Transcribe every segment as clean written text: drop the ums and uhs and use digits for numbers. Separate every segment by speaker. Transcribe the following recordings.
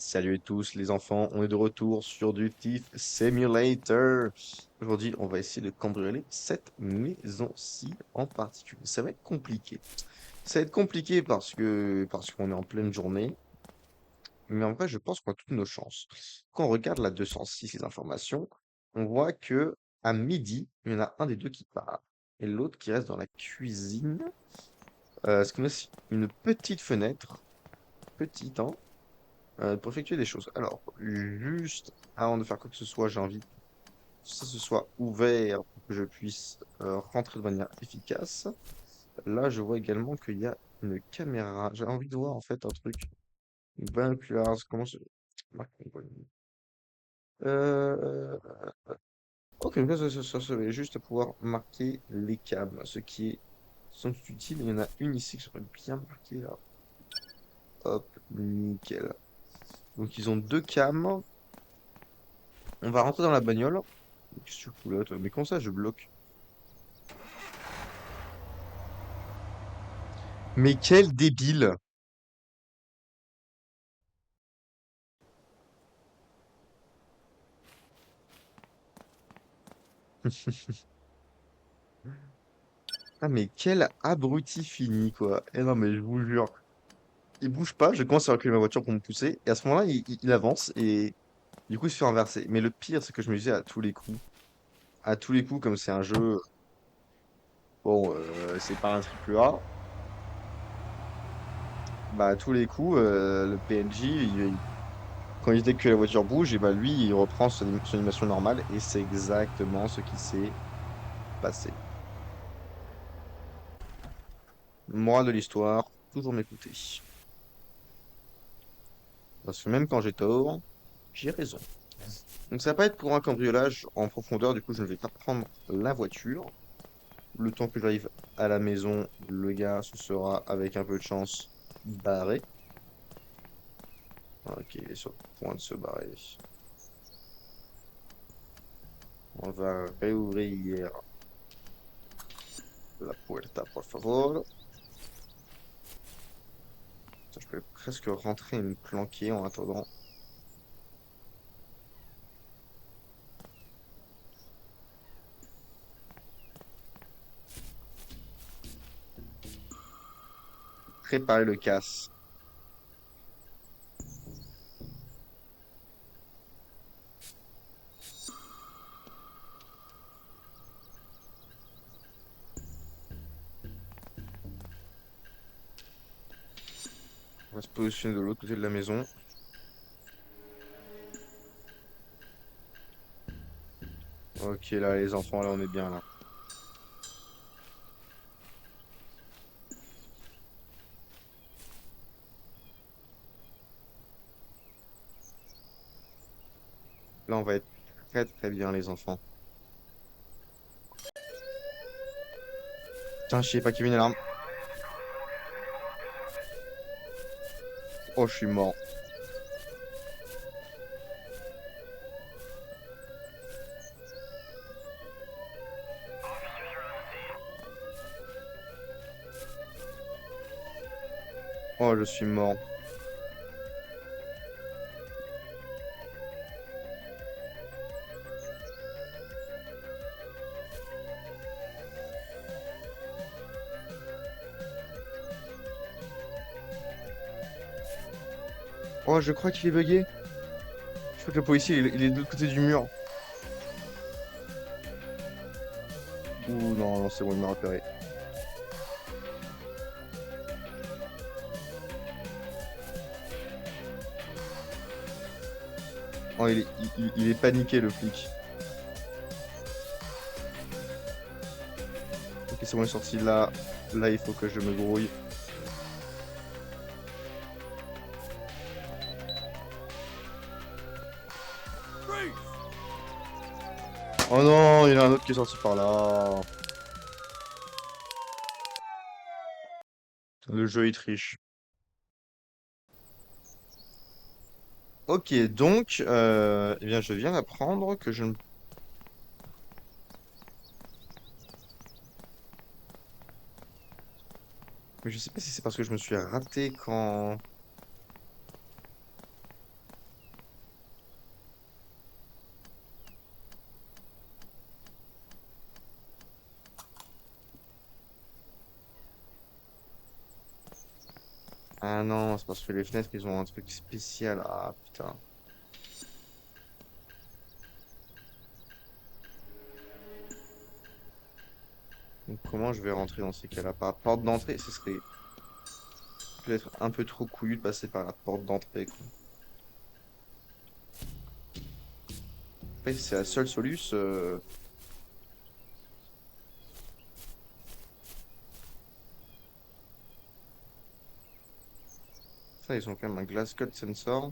Speaker 1: Salut à tous les enfants, on est de retour sur du Thief Simulator. Aujourd'hui, on va essayer de cambrioler cette maison-ci en particulier. Ça va être compliqué. Ça va être compliqué parce qu'on est en pleine journée, mais en vrai, je pense qu'on a toutes nos chances. Quand on regarde la 206, les informations, on voit que à midi, il y en a un des deux qui part et l'autre qui reste dans la cuisine. Ce qui nous laisse une petite fenêtre, petite, hein, pour effectuer des choses. Alors, juste avant de faire quoi que ce soit, j'ai envie que ça se soit ouvert pour que je puisse rentrer de manière efficace. Là, je vois également qu'il y a une caméra. J'ai envie de voir en fait un truc. Binoculars, comment je... Euh, ok, donc là, ça va juste pouvoir marquer les cams, ce qui est sans doute utile. Il y en a une ici que j'aurais bien marqué là. Hop, nickel. Donc ils ont deux cams. On va rentrer dans la bagnole. Qu'est-ce que tu fous là, toi? Mais comment ça, je bloque? Mais quel débile! Ah, mais quel abruti fini, quoi. Eh non, mais je vous jure. Il bouge pas, je commence à reculer ma voiture pour me pousser, et à ce moment-là, il avance, et du coup, il se fait renverser. Mais le pire, c'est que je me disais à tous les coups, comme c'est un jeu, bon, c'est pas un triple A, bah, à tous les coups, le PNJ, dès que la voiture bouge, et bah, lui, il reprend son animation normale, et c'est exactement ce qui s'est passé. Morale de l'histoire, toujours m'écouter. Parce que même quand j'ai tort, j'ai raison. Donc ça va pas être pour un cambriolage en profondeur, du coup je ne vais pas prendre la voiture. Le temps que j'arrive à la maison, le gars se sera, avec un peu de chance, barré. Ok, il est sur le point de se barrer. On va réouvrir la puerta, por favor. Ça, je peux presque rentrer et me planquer en attendant. Préparer le casse. On va se positionner de l'autre côté de la maison. Ok, là, les enfants, là, on est bien, là. Là, on va être très, très bien, les enfants. Putain, je sais pas qui met une alarme. Oh, je suis mort. Oh, je suis mort. Oh, je crois qu'il est bugué. Je crois que le policier, il est de l'autre côté du mur. Ouh, non, non, c'est bon, il m'a repéré. Oh, il est paniqué, le flic. Ok, c'est bon, il est sorti là. Là, il faut que je me grouille. Oh non, il y en a un autre qui est sorti par là. Le jeu, il triche. Ok, donc, eh bien, je viens d'apprendre que je ne... Mais je sais pas si c'est parce que je me suis raté quand... Ah non, c'est parce que les fenêtres, ils ont un truc spécial. Ah putain. Donc comment je vais rentrer dans ces cas-là? Par la porte d'entrée, ce serait peut-être un peu trop couillu de passer par la porte d'entrée, quoi. En fait, c'est la seule soluce. Ça, ils ont quand même un glass cut sensor.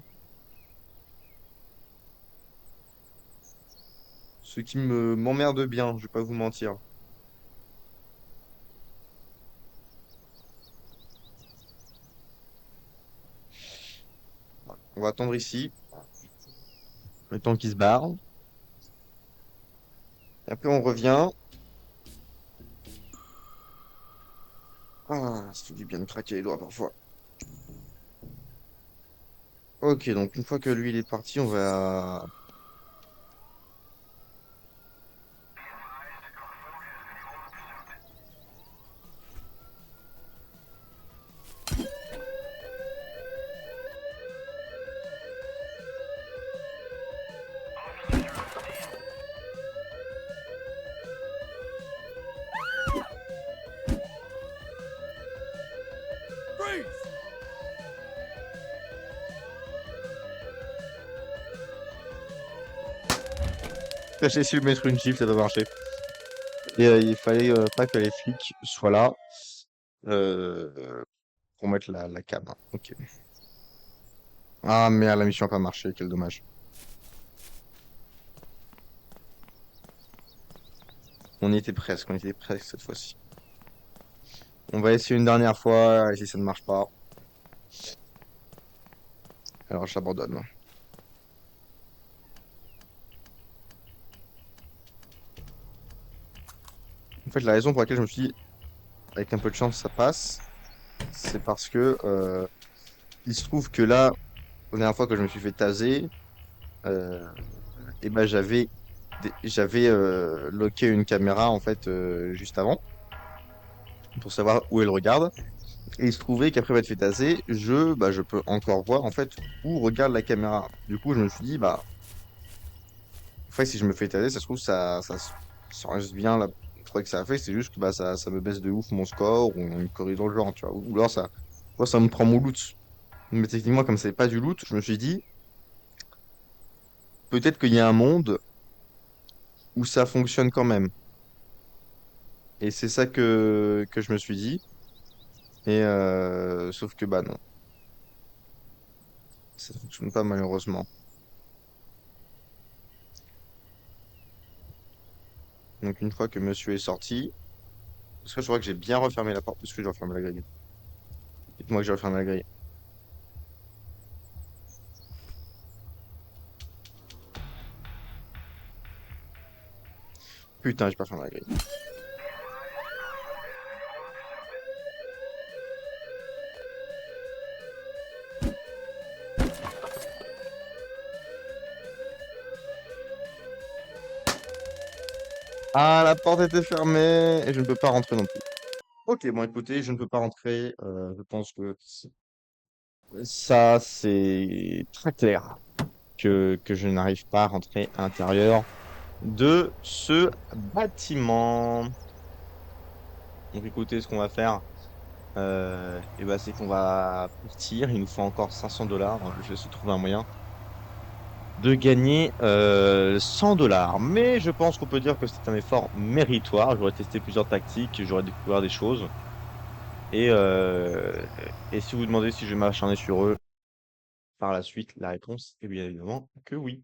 Speaker 1: Ce qui m'emmerde bien, je vais pas vous mentir. On va attendre ici, le temps qu'il se barre. Et après, on revient. Ah, ça fait du bien de craquer les doigts parfois. Ok, donc une fois que lui il est parti, on va. J'ai essayé de mettre une gifle, ça va marcher. Et il fallait pas que les flics soient là pour mettre la cam. Ok. Ah merde, la mission a pas marché, quel dommage. On y était presque cette fois-ci. On va essayer une dernière fois, et si ça ne marche pas, alors j'abandonne. En fait, la raison pour laquelle je me suis dit, avec un peu de chance, ça passe, c'est parce que il se trouve que là, la dernière fois que je me suis fait taser, euh, et ben j'avais locké une caméra en fait juste avant pour savoir où elle regarde. Et il se trouvait qu'après m'être fait taser, je peux encore voir en fait où regarde la caméra. Du coup, je me suis dit, bah, en fait, si je me fais taser, ça se trouve, ça reste bien la fois que ça a fait, c'est juste que bah, ça me baisse de ouf mon score ou une corrige dans le genre, tu vois. Ou alors ça me prend mon loot. Mais techniquement, comme c'est pas du loot, je me suis dit, peut-être qu'il y a un monde où ça fonctionne quand même. Et c'est ça que je me suis dit. Et sauf que bah non, ça fonctionne pas malheureusement. Donc une fois que monsieur est sorti, parce que je crois que j'ai bien refermé la porte, parce que j'ai refermé la grille. Dites-moi que j'ai refermé la grille. Putain, j'ai pas fermé la grille. Ah, la porte était fermée et je ne peux pas rentrer non plus. Ok, bon écoutez, je ne peux pas rentrer. Je pense que ça, c'est très clair que je n'arrive pas à rentrer à l'intérieur de ce bâtiment. Donc écoutez, ce qu'on va faire, c'est qu'on va partir. Il nous faut encore 500 $. Je vais essayer de trouver un moyen de gagner 100 dollars. Mais je pense qu'on peut dire que c'est un effort méritoire. J'aurais testé plusieurs tactiques, j'aurais découvert des choses. Et, euh, et si vous demandez si je vais m'acharner sur eux par la suite, la réponse est bien évidemment que oui.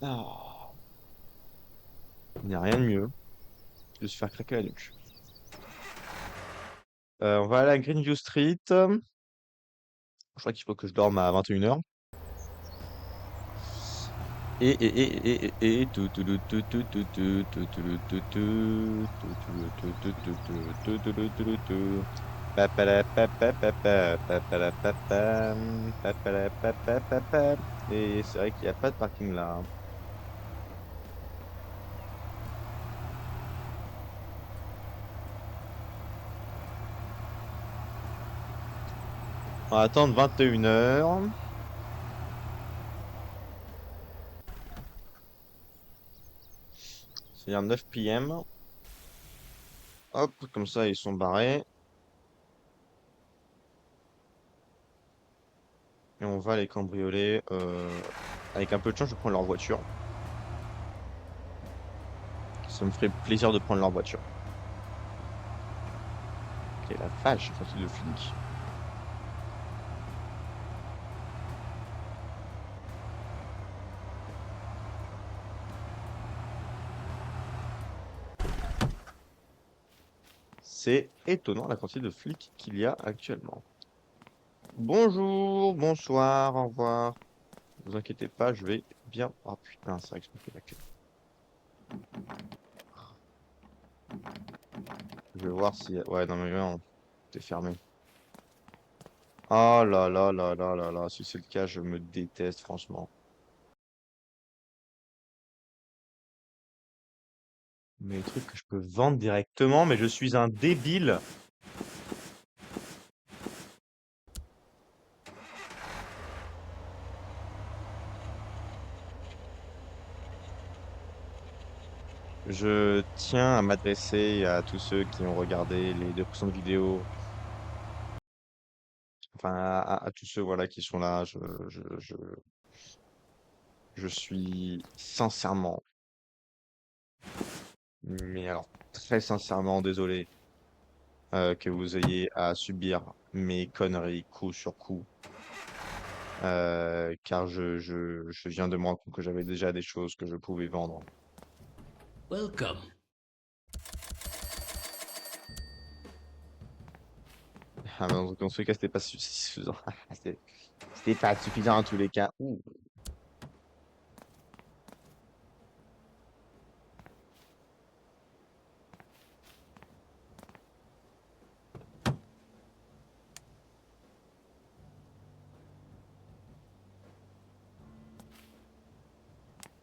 Speaker 1: Ah, il n'y a rien de mieux que de se faire craquer la nuque. On va aller à Greenview Street. Je crois qu'il faut que je dorme à 21 h. Et c'est vrai qu'il n'y a pas de parking là. On va attendre 21 h. C'est-à-dire 9 p.m. Hop, comme ça, ils sont barrés. Et on va les cambrioler. Avec un peu de chance, je prends leur voiture. Ça me ferait plaisir de prendre leur voiture. Ok, la vache, facile de flic. C'est étonnant la quantité de flics qu'il y a actuellement. Bonjour, bonsoir, au revoir. Ne vous inquiétez pas, je vais bien. Oh putain, c'est vrai que je me fais la queue. Je vais voir si. Ouais, non, mais non, t'es fermé. Oh là là là là là là, si c'est le cas, je me déteste, franchement. Mais les trucs que je peux vendre directement, mais je suis un débile. Je tiens à m'adresser à tous ceux qui ont regardé les 2% de vidéos, enfin à tous ceux voilà qui sont là. Je suis sincèrement, mais alors très sincèrement désolé que vous ayez à subir mes conneries coup sur coup, car je viens de me rendre compte que j'avais déjà des choses que je pouvais vendre.
Speaker 2: Welcome.
Speaker 1: Ah, mais dans tous les cas, c'était pas suffisant. C'était c'était pas suffisant en tous les cas. Ouh.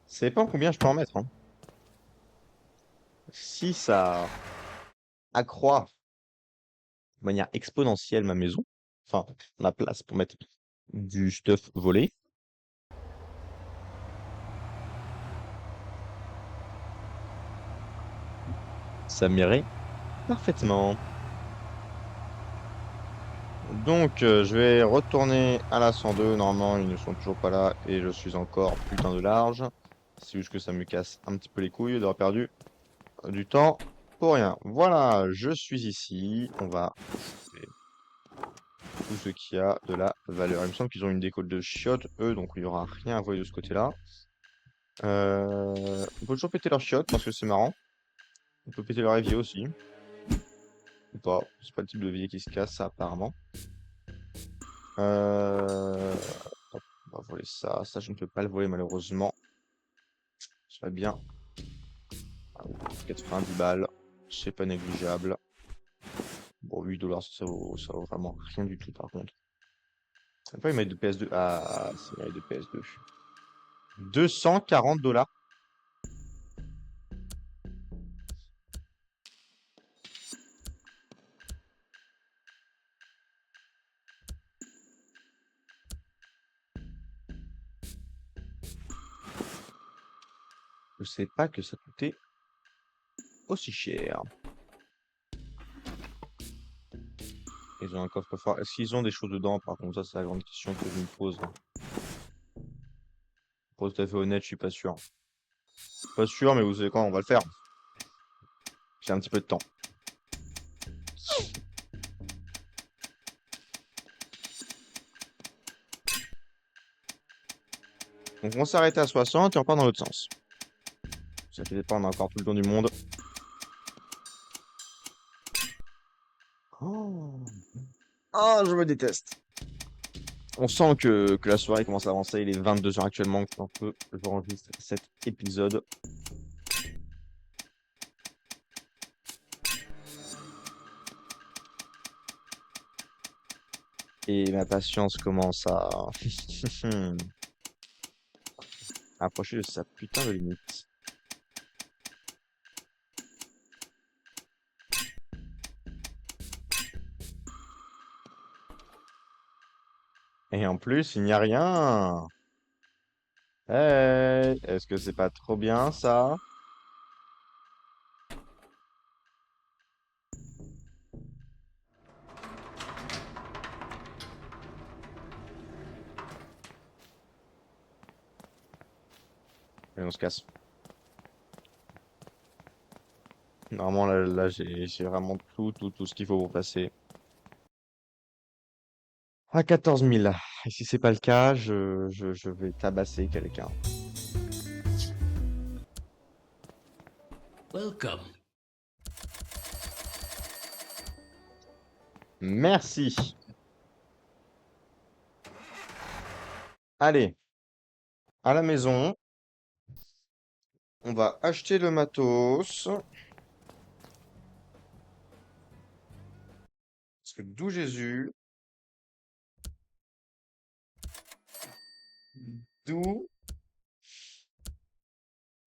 Speaker 1: Ça dépend combien je peux en mettre, hein. Si ça accroît de manière exponentielle ma maison, enfin ma place pour mettre du stuff volé, ça m'irait parfaitement. Donc je vais retourner à la 102. Normalement, ils ne sont toujours pas là et je suis encore putain de large. C'est juste que ça me casse un petit peu les couilles d'avoir perdu du temps pour rien. Voilà, je suis ici. On va choper tout ce qui a de la valeur. Il me semble qu'ils ont une décote de chiottes, eux, donc il n'y aura rien à voir de ce côté-là. On peut toujours péter leurs chiottes parce que c'est marrant. On peut péter leur évier aussi. Ou pas. C'est pas le type de évier qui se casse, ça, apparemment. Hop, on va voler ça. Ça, je ne peux pas le voler, malheureusement. Ce serait bien. Ah, 90 balles. C'est pas négligeable. Bon, 8 dollars, ça vaut vraiment rien du tout, par contre. C'est pas une maille de PS2. Ah, c'est une maille de PS2. 240 dollars. Je sais pas que ça coûtait aussi cher. Ils ont un coffre-fort. Est-ce qu'ils ont des choses dedans? Par contre, ça, c'est la grande question que je me pose, hein. Pour être tout à fait honnête, je suis pas sûr. Pas sûr, mais vous savez quoi, on va le faire. J'ai un petit peu de temps. Donc on s'arrête à 60 et on part dans l'autre sens. Ne vous inquiétez pas, on a encore tout le temps du monde. Oh, oh, je me déteste. On sent que la soirée commence à avancer. Il est 22 h actuellement quand j'enregistre cet épisode. Et ma patience commence à approcher de sa putain de limite. Et en plus, il n'y a rien. Hey, est-ce que c'est pas trop bien ça? Et on se casse. Normalement, là j'ai vraiment tout ce qu'il faut pour passer à 14 000. Et si c'est pas le cas, je vais tabasser quelqu'un.
Speaker 2: Welcome.
Speaker 1: Merci. Allez, à la maison, on va acheter le matos. Parce que d'où Jésus, d'où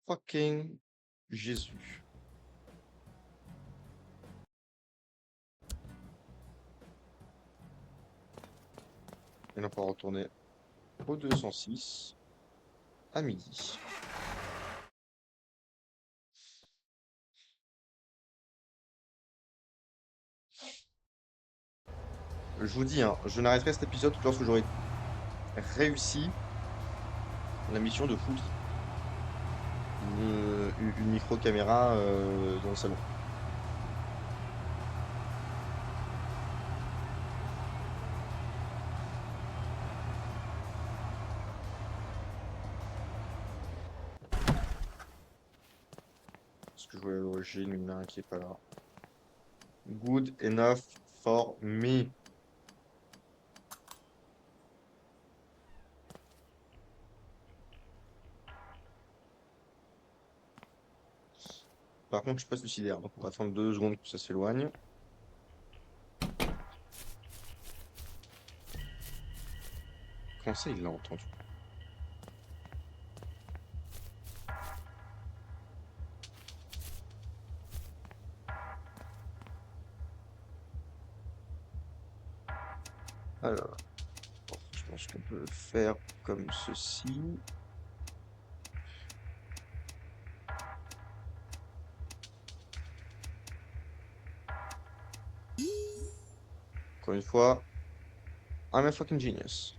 Speaker 1: fucking Jésus. Et là, on va retourner au 206 à midi. Je vous dis, hein, je n'arrêterai cet épisode que lorsque j'aurai réussi la mission de foutre une micro-caméra dans le salon. Parce que je voulais à l'origine, il y en a un qui est pas là. Good enough for me. Par contre, je suis pas suicidaire, donc on va attendre 2 secondes que ça s'éloigne. Comment ça, il l'a entendu? Alors, je pense qu'on peut faire comme ceci. Encore une fois, I'm a fucking genius.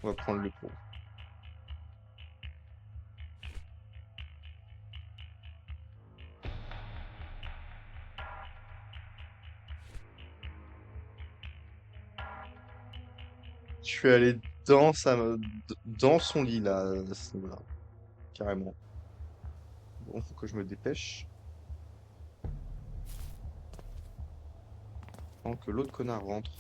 Speaker 1: On va prendre le pot. Je suis allé dans son lit là, à ce niveau-là, carrément. Bon, faut que je me dépêche avant que l'autre connard rentre.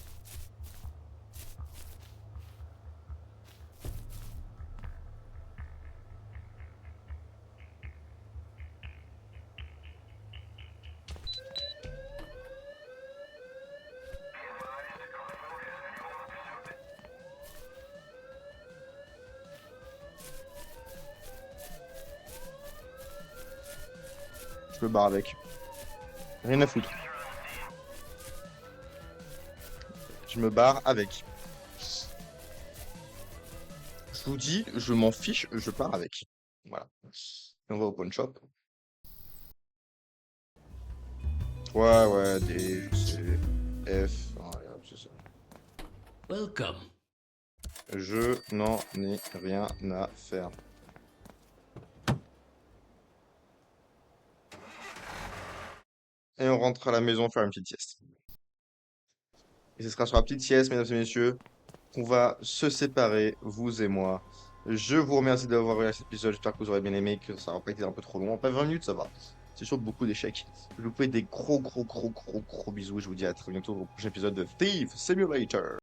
Speaker 1: Je me barre avec. Rien à foutre. Je me barre avec. Je vous dis, je m'en fiche, je pars avec. Voilà. Et on va au pawn shop. Ouais, ouais, D, je sais. F, ouais, hop, c'est ça.
Speaker 2: Welcome.
Speaker 1: Je n'en ai rien à faire. Et on rentre à la maison faire une petite sieste. Et ce sera sur la petite sieste, mesdames et messieurs, qu'on va se séparer, vous et moi, Je vous remercie d'avoir regardé cet épisode. J'espère que vous aurez bien aimé, que ça n'a pas été un peu trop long. Pas 20 minutes, ça va. C'est sûr beaucoup d'échecs. Je vous fais des gros bisous et je vous dis à très bientôt au prochain épisode de Thief Simulator.